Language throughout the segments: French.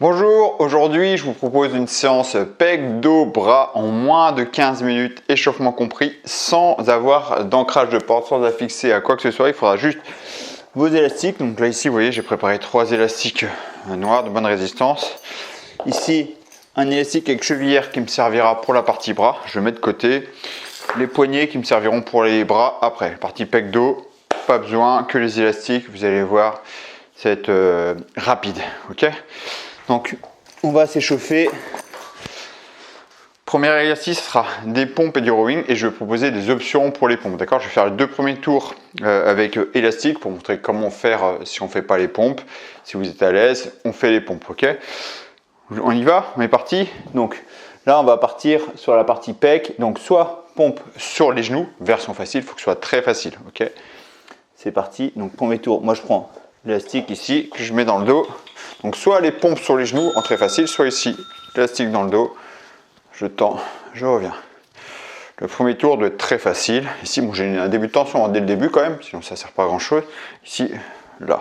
Bonjour, aujourd'hui je vous propose une séance pec, dos, bras en moins de 15 minutes, échauffement compris, sans avoir d'ancrage de porte, sans affixer à quoi que ce soit. Il faudra juste vos élastiques. Donc là ici vous voyez j'ai préparé 3 élastiques noirs de bonne résistance. Ici un élastique avec chevillère qui me servira pour la partie bras, je le mets de côté. Les poignets qui me serviront pour les bras après. Partie pec, dos, pas besoin que les élastiques, vous allez voir, ça va être rapide, ok. Donc, on va s'échauffer. Premier exercice sera des pompes et du rowing et je vais proposer des options pour les pompes. D'accord, je vais faire les 2 premiers tours avec élastique pour montrer comment faire si on ne fait pas les pompes. Si vous êtes à l'aise, on fait les pompes. Ok, on y va, on est parti. Donc là, on va partir sur la partie pec. Donc, soit pompe sur les genoux, version facile, il faut que ce soit très facile. Ok, c'est parti. Donc, premier tour, moi je prends l'élastique ici que je mets dans le dos. Donc soit les pompes sur les genoux en très facile, soit ici, l'élastique dans le dos, je tends, je reviens. Le premier tour doit être très facile. Ici, bon, j'ai un début de tension dès le début quand même, sinon ça ne sert pas à grand chose. Ici, là.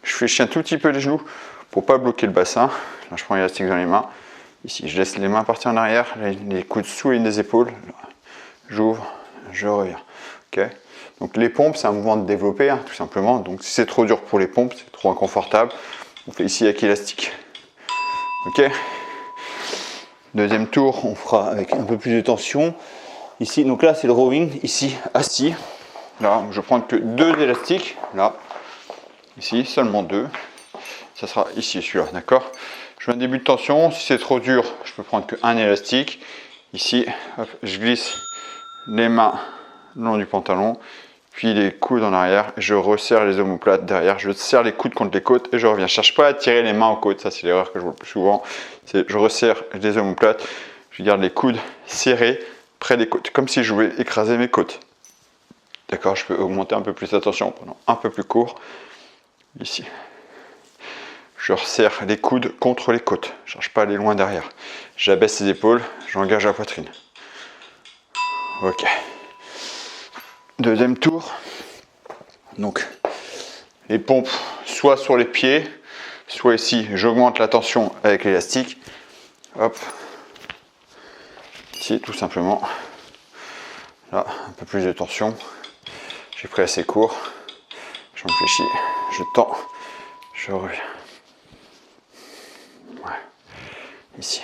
Je fléchis un tout petit peu les genoux pour ne pas bloquer le bassin. Là, je prends l'élastique dans les mains. Ici, je laisse les mains partir en arrière, les coudes sous les lignes des épaules. J'ouvre, je reviens. Ok. Donc les pompes, c'est un mouvement de développé, hein, tout simplement. Donc si c'est trop dur pour les pompes, c'est trop inconfortable, on fait ici avec élastique. Ok. Deuxième tour, on fera avec un peu plus de tension. Ici, donc là c'est le rowing, ici assis. Là, je prends que 2 élastiques. Là, ici seulement 2. Ça sera ici celui-là, d'accord. Je fais un début de tension. Si c'est trop dur, je peux prendre que 1 élastique. Ici, hop, je glisse les mains le long du pantalon. Puis les coudes en arrière, je resserre les omoplates derrière, je serre les coudes contre les côtes et je reviens. Je ne cherche pas à tirer les mains aux côtes, ça c'est l'erreur que je vois le plus souvent. Je resserre les omoplates, je garde les coudes serrés près des côtes, comme si je voulais écraser mes côtes. D'accord, je peux augmenter un peu plus la tension pendant un peu plus court. Ici. Je resserre les coudes contre les côtes, je ne cherche pas à aller loin derrière. J'abaisse les épaules, j'engage la poitrine. Ok. Deuxième tour, donc les pompes soit sur les pieds, soit ici, j'augmente la tension avec l'élastique. Hop, ici tout simplement. Là, un peu plus de tension. J'ai pris assez court. Je réfléchis, je tends, je reviens. Ouais. Ici.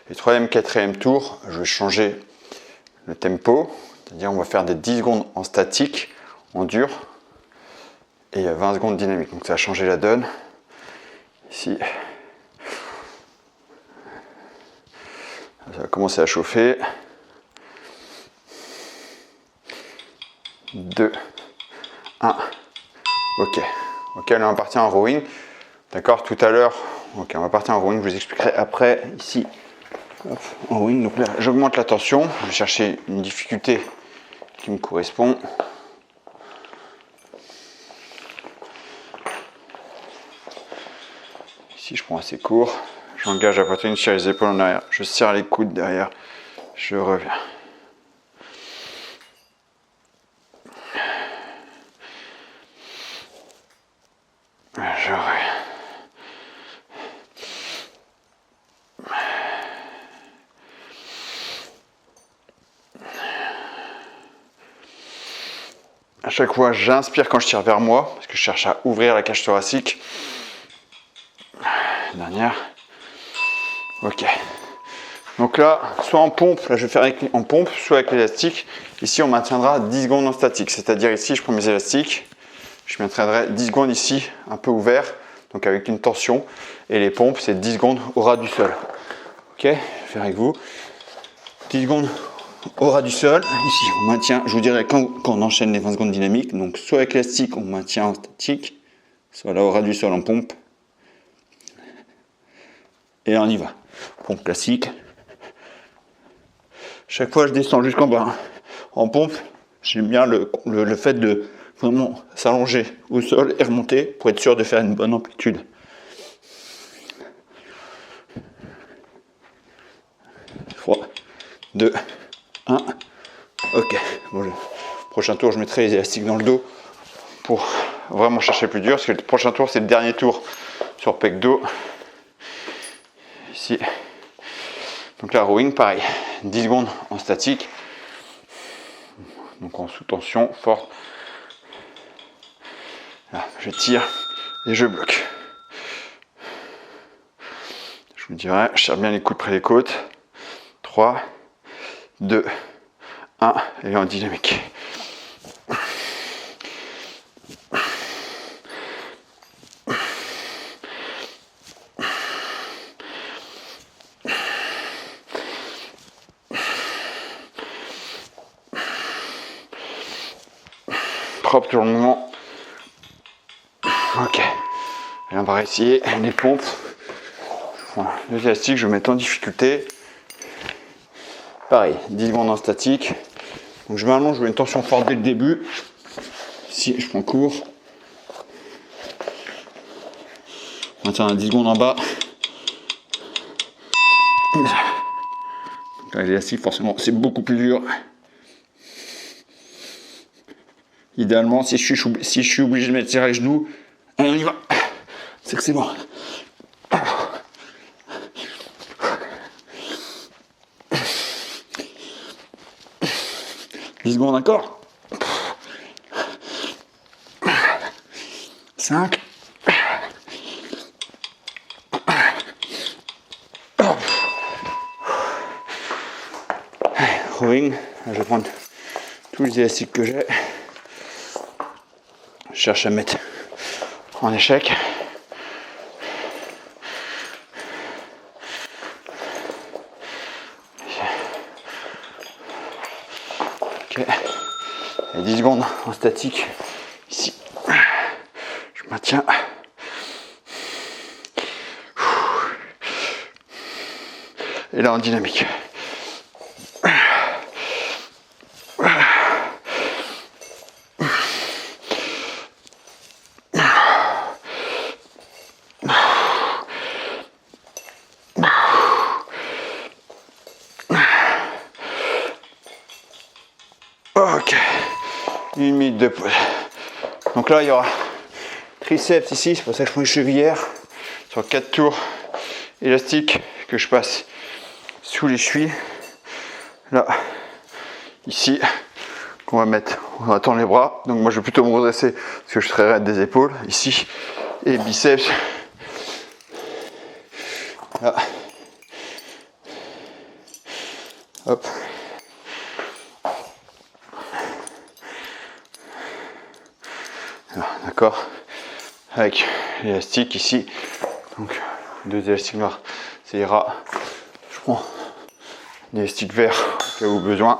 Et troisième, quatrième tour, je vais changer le tempo. C'est-à-dire on va faire des 10 secondes en statique, en dur, et 20 secondes dynamique. Donc ça va changer la donne. Ici, ça va commencer à chauffer. 2, 1, ok. Ok, là on va partir en rowing. D'accord, tout à l'heure, ok, on va partir en rowing, je vous expliquerai après, ici, hop, en rowing. Donc là, j'augmente la tension, je vais chercher une difficulté qui me correspond. Ici je prends assez court, j'engage la poitrine, je serre les épaules en arrière, je serre les coudes derrière, je reviens. Je reviens. À chaque fois, j'inspire quand je tire vers moi, parce que je cherche à ouvrir la cage thoracique. Dernière. Ok. Donc là, soit en pompe, là je vais faire en pompe, soit avec l'élastique. Ici, on maintiendra 10 secondes en statique. C'est-à-dire ici, je prends mes élastiques. Je maintiendrai 10 secondes ici, un peu ouvert, donc avec une tension. Et les pompes, c'est 10 secondes au ras du sol. Ok, je vais faire avec vous. 10 secondes au ras du sol. Ici, on maintient, je vous dirai quand on enchaîne les 20 secondes dynamiques. Donc, soit avec l'élastique, on maintient en statique, soit là au ras du sol en pompe. Et là, on y va. Pompe classique. Chaque fois, je descends jusqu'en bas. En pompe, j'aime bien le fait de vraiment s'allonger au sol et remonter pour être sûr de faire une bonne amplitude. 3, 2, 1. Ok. Bon, le prochain tour, je mettrai les élastiques dans le dos pour vraiment chercher plus dur. Parce que le prochain tour, c'est le dernier tour sur pec dos. ici. Donc là, rowing, pareil, 10 secondes en statique. Donc en sous tension forte. Là, je tire et je bloque. Je vous dirais, je serre bien les coudes près des côtes. 3, 2, 1, et en dynamique. Propre sur le moment. Ok. Et on va réessayer les pompes. Voilà. Les élastiques, je vais mettre en difficulté. Pareil, 10 secondes en statique. Donc je m'allonge, je mets une tension forte dès le début. Ici, je prends court. On maintient à 10 secondes en bas. L'élastique, forcément, c'est beaucoup plus dur. Idéalement, si je suis obligé de mettre les genoux, allez, on y va. C'est que c'est bon. 10 secondes encore. 5. Rowing, je vais prendre tous les élastiques que j'ai. Je cherche à mettre en échec. Ok. Et 10 secondes en statique. Ici. Je maintiens. Et là en dynamique. Ok, 1 minute de pause. Donc là, il y aura triceps ici, c'est pour ça que je prends une chevillère sur 4 tours élastiques que je passe sous les chevilles. Là, ici, on va tendre les bras. Donc moi, je vais plutôt me redresser parce que je serai raide des épaules ici. Et biceps. Là. Hop. D'accord, avec l'élastique ici, donc 2 élastiques noirs, ça ira. Je prends l'élastique vert au cas où besoin.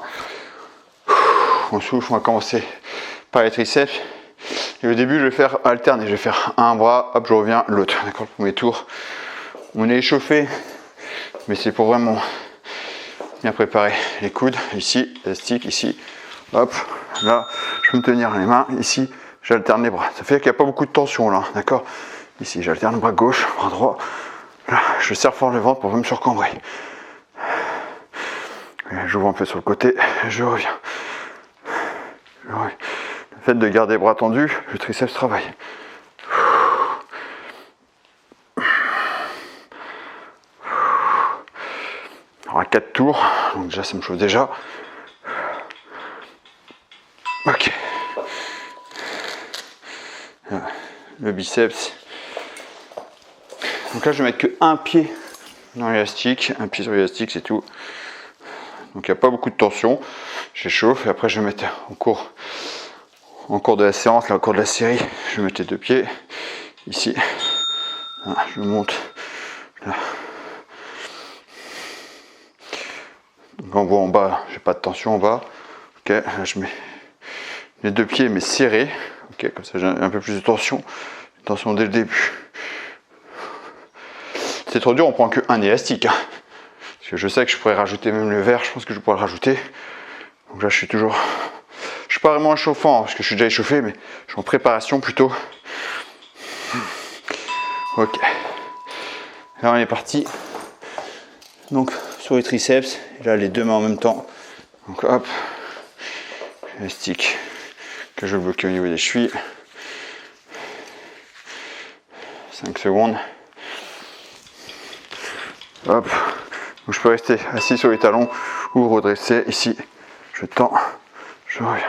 On souffle, on va commencer par les triceps. Et au début, je vais faire alterner, je vais faire un bras, hop, je reviens, l'autre. D'accord, le premier tour. On est échauffé, mais c'est pour vraiment bien préparer les coudes. Ici, élastique, ici, hop, là, je peux me tenir les mains, ici. J'alterne les bras. Ça fait qu'il n'y a pas beaucoup de tension là, d'accord? Ici, j'alterne bras gauche, bras droit. Là, je serre fort le ventre pour me surcambrer. J'ouvre un peu sur le côté, je reviens. Le fait de garder les bras tendus, le triceps travaille. On aura 4 tours, donc déjà ça me chauffe déjà. Ok. Le biceps. Donc là, je vais mettre que un pied dans l'élastique, un pied sur l'élastique, c'est tout. Donc il n'y a pas beaucoup de tension. J'échauffe et après je vais mettre en cours de la séance, là, au cours de la série, je vais mettre les 2 pieds ici. Là, je monte. Là. Donc on voit en bas, j'ai pas de tension en bas. Ok, là je mets les 2 pieds mais serrés. Ok, comme ça j'ai un peu plus de tension. Tension dès le début. C'est trop dur, on prend que un élastique. Hein. Parce que je sais que je pourrais rajouter même le vert, je pense que je pourrais le rajouter. Donc là je suis pas vraiment échauffant, hein, parce que je suis déjà échauffé, mais je suis en préparation plutôt. Ok. Là on est parti. Donc sur les triceps, et là les 2 mains en même temps. Donc hop, élastique que je vais bloquer au niveau des chevilles. 5 secondes. Hop. Donc je peux rester assis sur les talons ou redresser ici. Je tends, je reviens.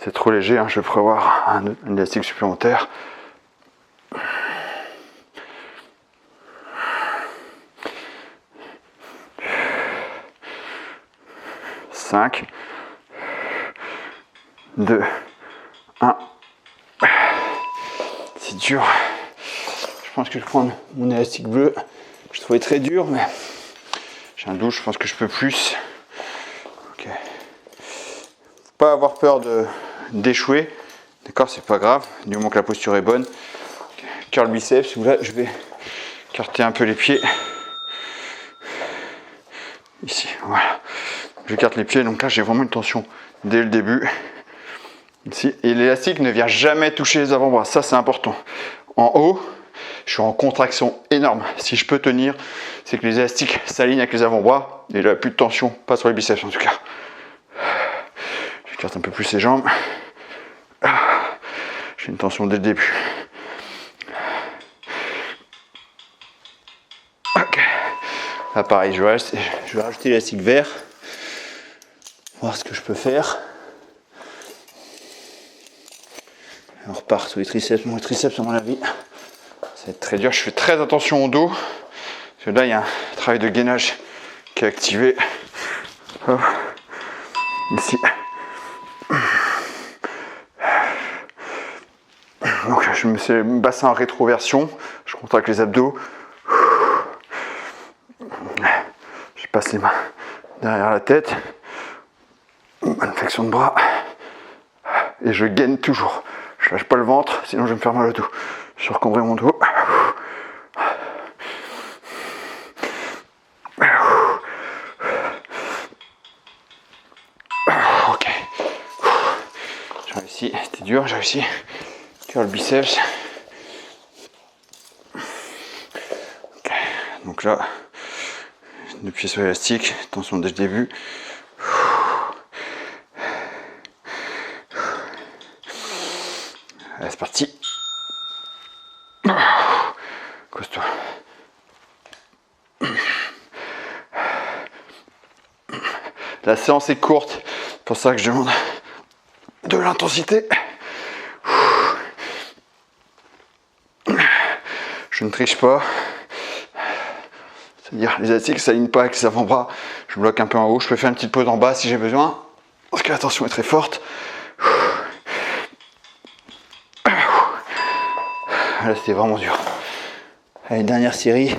C'est trop léger, hein, je vais prévoir un élastique supplémentaire. Cinq, 2, 1. C'est dur. Je pense que je vais prendre mon élastique bleu. Je trouvais très dur, mais j'ai un doute, je pense que je peux plus. Ok. Faut pas avoir peur d'échouer. D'accord, c'est pas grave, du moment que la posture est bonne. Curl biceps, là je vais écarter un peu les pieds. Ici, voilà. J'écarte les pieds, donc là j'ai vraiment une tension dès le début. Ici. Et l'élastique ne vient jamais toucher les avant-bras, ça c'est important. En haut, je suis en contraction énorme. Si je peux tenir, c'est que les élastiques s'alignent avec les avant-bras et là plus de tension, pas sur les biceps en tout cas. J'écarte un peu plus les jambes. J'ai une tension dès le début. Ok. Là pareil, je vais rajouter l'élastique vert. Voir ce que je peux faire. On repart sur les triceps. Mon triceps, à mon avis, ça va être très dur. Je fais très attention au dos. Parce que là, il y a un travail de gainage qui est activé. Hop. Ici. Donc, je me fais le bassin en rétroversion. Je contracte les abdos. Je passe les mains derrière la tête. Bonne flexion de bras. Et je gaine toujours. Je lâche pas le ventre, sinon je vais me faire mal au dos. Je recombrais mon dos. Ok. J'ai réussi, c'était dur, j'ai réussi. Curl le biceps. Okay. Donc là, 2 pieds sur l'élastique, tension dès le début. Allez, c'est parti. Costaud. La séance est courte, c'est pour ça que je demande de l'intensité. Je ne triche pas. C'est-à-dire les élastiques ne s'alignent pas avec les avant-bras. Je bloque un peu en haut. Je peux faire une petite pause en bas si j'ai besoin. Parce que la tension est très forte. Là, c'était vraiment dur. Allez, dernière série.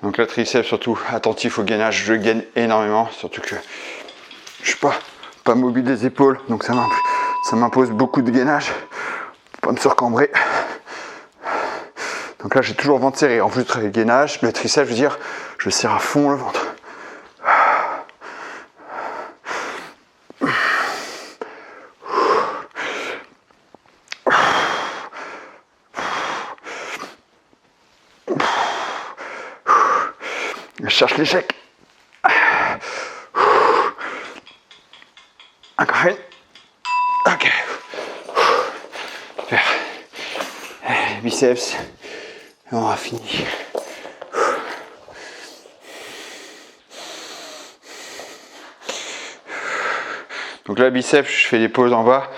Donc là, triceps surtout, attentif au gainage. Je gaine énormément, surtout que je suis pas mobile des épaules, donc ça m'impose beaucoup de gainage pour pas me surcambrer. Donc là, j'ai toujours le ventre serré. En plus du gainage, le triceps, je veux dire, je serre à fond le ventre. Je cherche l'échec. Encore une. Ok. Super. Biceps. Et on a fini. Donc là, biceps, je fais des pauses en bas.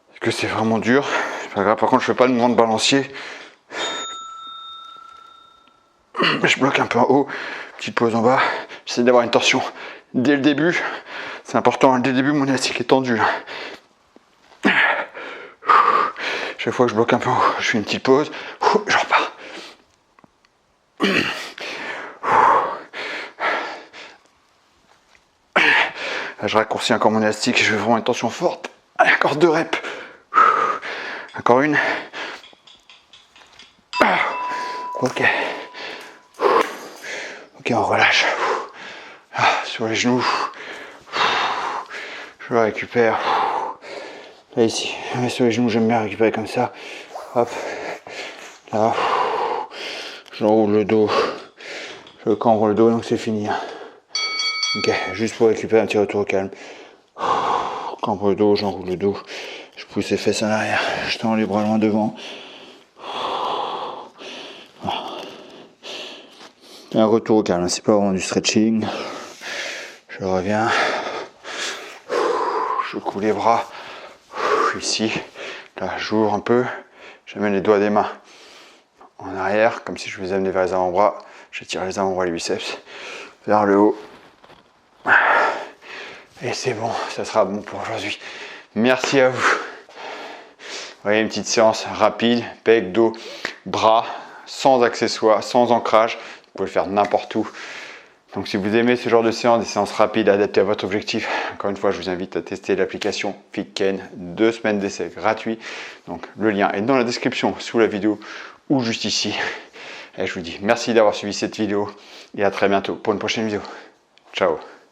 Parce que c'est vraiment dur. C'est pas grave. Par contre, je fais pas le mouvement de balancier. Je bloque un peu en haut, petite pause en bas. J'essaie d'avoir une torsion dès le début. C'est important, dès le début, mon élastique est tendu. Chaque fois que je bloque un peu en haut, je fais une petite pause. Je repars. Là, je raccourcis encore mon élastique. Je veux vraiment une tension forte. Allez, encore 2 reps. Encore une. Ok. Ok, on relâche. Sur les genoux. Je récupère. Là, ici. Sur les genoux, j'aime bien récupérer comme ça. Hop. Là. j'enroule le dos, je cambre le dos, donc c'est fini. Ok, juste pour récupérer un petit retour au calme. Cambre le dos, j'enroule le dos, je pousse les fesses en arrière, je tends les bras loin devant. Un retour au calme, c'est pas vraiment du stretching. Je reviens, je coule les bras, ici, là j'ouvre un peu, j'amène les doigts des mains en arrière, comme si je les amenais vers les avant-bras, je tire les avant-bras, les biceps, vers le haut. Et c'est bon, ça sera bon pour aujourd'hui. Merci à vous. Vous voyez, une petite séance rapide, pec, dos, bras, sans accessoires, sans ancrage. Vous pouvez le faire n'importe où. Donc si vous aimez ce genre de séance, des séances rapides adaptées à votre objectif, encore une fois, je vous invite à tester l'application FitKen, 2 semaines d'essai gratuit. Donc le lien est dans la description sous la vidéo ou juste ici. Et je vous dis merci d'avoir suivi cette vidéo et à très bientôt pour une prochaine vidéo. Ciao.